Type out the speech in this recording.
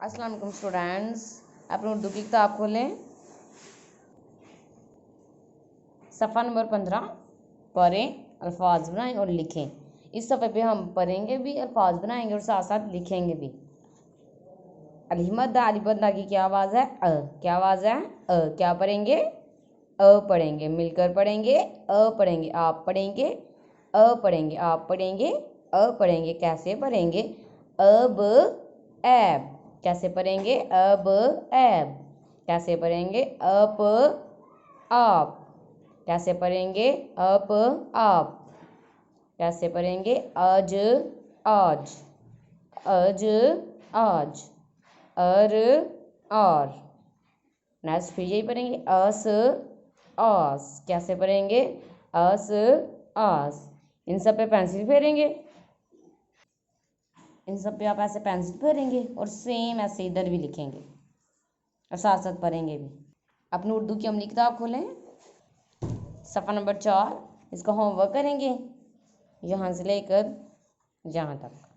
अस्सलाम वालेकुम स्टूडेंट्स, अपनी उर्दू की किताब खोलें। सफ़ा नंबर 15 पढ़ें, अल्फाज बनाएं और लिखें। इस सफ़े पे हम पढ़ेंगे भी, अल्फाज बनाएंगे और साथ साथ लिखेंगे भी। अलिमदा अलिबदा की क्या आवाज़ है? अ। क्या आवाज़ है? अ। क्या पढ़ेंगे? अ पढ़ेंगे। मिलकर पढ़ेंगे। अ पढ़ेंगे। आप पढ़ेंगे। अ पढ़ेंगे। आप पढ़ेंगे। अ पढ़ेंगे। कैसे पढ़ेंगे? अब ऐब। कैसे पढ़ेंगे? अब ऐब। कैसे पढ़ेंगे? अप आप। कैसे पढ़ेंगे? अप आप। कैसे पढ़ेंगे? अज आज। अज आज। अर और। नेक्स्ट फिर यही पढ़ेंगे, अस आस। कैसे पढ़ेंगे? अस आस। इन सब पे पेंसिल फेरेंगे। इन सब पे आप ऐसे पेंसिल फेरेंगे और सेम ऐसे इधर भी लिखेंगे और साथ साथ पढ़ेंगे भी। अपनी उर्दू की अमली किताब खोलें, सफ़ा नंबर 4। इसका होमवर्क करेंगे यहाँ से लेकर यहाँ तक।